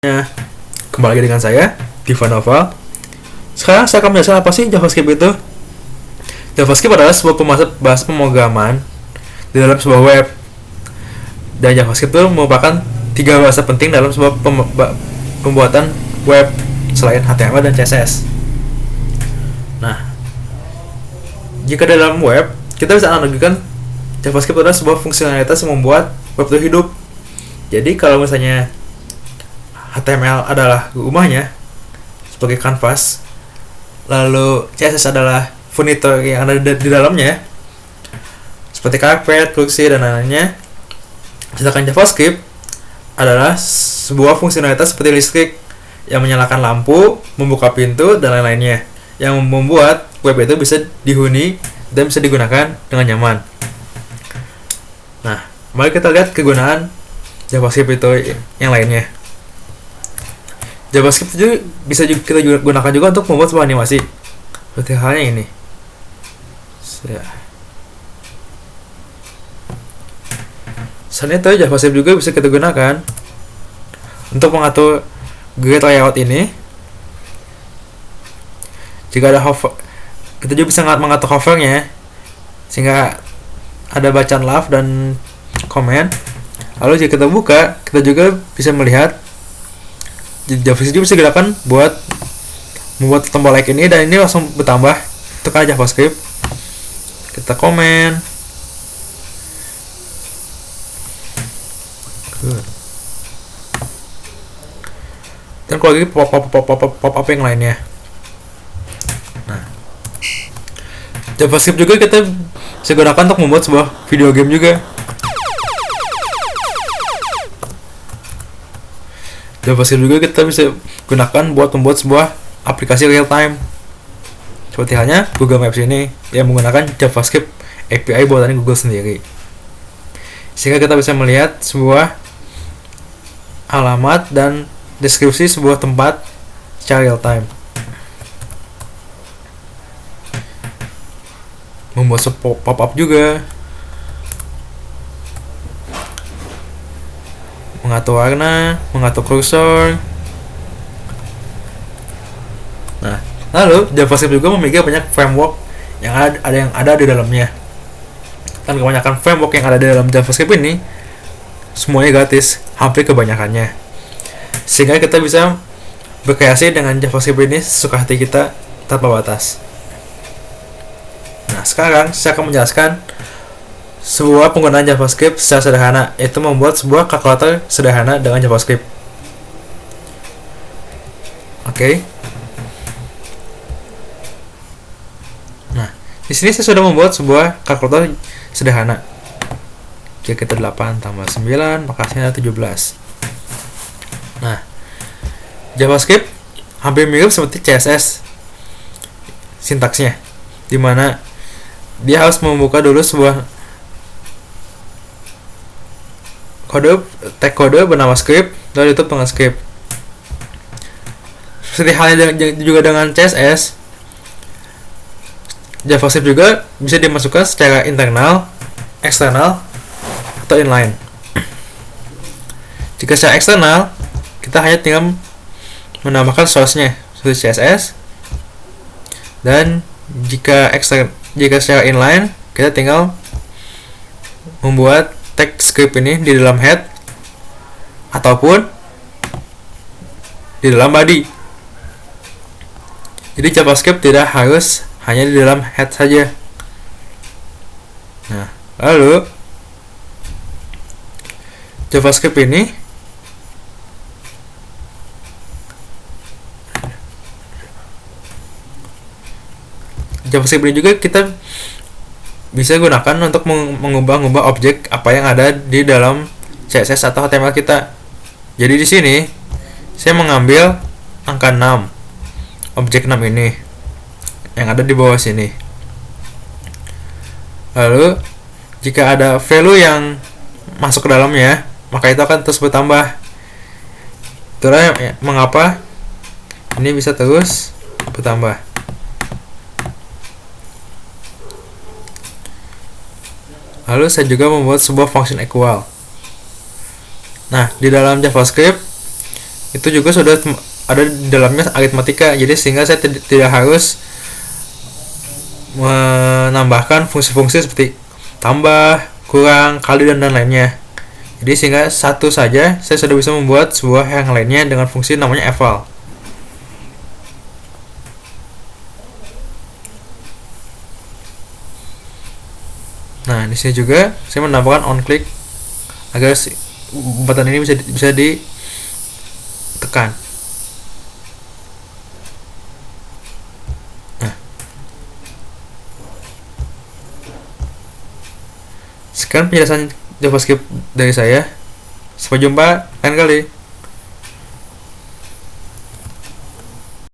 Ya, kembali lagi dengan saya, Diva Noval. Sekarang saya akan menjelaskan apa sih JavaScript itu. JavaScript adalah sebuah bahasa pemrograman di dalam sebuah web. Dan JavaScript itu merupakan tiga bahasa penting dalam sebuah pembuatan web selain HTML dan CSS. Nah, jika dalam web, kita bisa analogikan JavaScript adalah sebuah fungsionalitas yang membuat web itu hidup. Jadi kalau misalnya HTML adalah rumahnya sebagai kanvas, lalu CSS adalah furnitur yang ada di dalamnya seperti karpet, kursi, dan lainnya. Sedangkan JavaScript adalah sebuah fungsionalitas seperti listrik yang menyalakan lampu, membuka pintu, dan lain-lainnya, yang membuat web itu bisa dihuni dan bisa digunakan dengan nyaman. Nah, mari kita lihat kegunaan JavaScript itu yang lainnya. JavaScript itu bisa kita gunakan juga untuk membuat sebuah animasi. Seperti halnya ini. Selain itu, JavaScript juga bisa kita gunakan untuk mengatur grid layout ini. Jika ada hover, kita juga bisa mengatur hovernya sehingga ada bacaan love dan komen. Lalu jika kita buka, kita juga bisa melihat JavaScript juga bisa digunakan buat membuat tombol like ini, dan ini langsung bertambah. Itu kan JavaScript. Kita komen. Dan kalau lagi pop-up yang lainnya. Nah, JavaScript juga kita bisa gunakan untuk membuat sebuah video game juga. JavaScript juga kita bisa gunakan buat membuat sebuah aplikasi real time. Seperti halnya Google Maps ini yang menggunakan JavaScript API buatan Google sendiri. Sehingga kita bisa melihat sebuah alamat dan deskripsi sebuah tempat secara real time. Membuat pop-up juga. Mengatur warna, mengatur kursor. Nah, lalu JavaScript juga memiliki banyak framework yang ada di dalamnya. Dan kebanyakan framework yang ada di dalam JavaScript ini semuanya gratis, hampir kebanyakannya. Sehingga kita bisa berkreasi dengan JavaScript ini sesuka hati kita tanpa batas. Nah, sekarang saya akan menjelaskan sebuah penggunaan JavaScript secara sederhana, yaitu membuat sebuah kalkulator sederhana dengan JavaScript. Oke. Nah, di sini saya sudah membuat sebuah kalkulator sederhana. Jika kita 8 tambah 9, maka hasilnya 17. Nah, JavaScript hampir mirip seperti CSS sintaksnya, dimana dia harus membuka dulu sebuah tag kode bernama script, lalu itu dengan script. Seperti halnya juga dengan CSS, JavaScript juga bisa dimasukkan secara internal, eksternal, atau inline. Jika secara eksternal, kita hanya tinggal menambahkan source-nya seperti CSS, dan jika secara inline, kita tinggal membuat tag script ini di dalam head ataupun di dalam body. Jadi JavaScript tidak harus hanya di dalam head saja. Nah, lalu JavaScript ini juga kita bisa gunakan untuk mengubah objek apa yang ada di dalam CSS atau HTML kita. Jadi di sini saya mengambil angka 6, objek 6 ini yang ada di bawah sini. Lalu jika ada value yang masuk ke dalamnya, maka itu akan terus bertambah. Itulah mengapa ini bisa terus bertambah. Lalu saya juga membuat sebuah function equal. Nah, di dalam JavaScript itu juga sudah ada di dalamnya aritmatika, jadi sehingga saya tidak harus menambahkan fungsi-fungsi seperti tambah, kurang, kali, dan lainnya. Jadi sehingga satu saja saya sudah bisa membuat sebuah yang lainnya dengan fungsi namanya eval. Nah, di sini juga saya menambahkan on click agar button ini bisa ditekan. Nah, sekian penjelasan JavaScript dari saya. Sampai jumpa lain kali.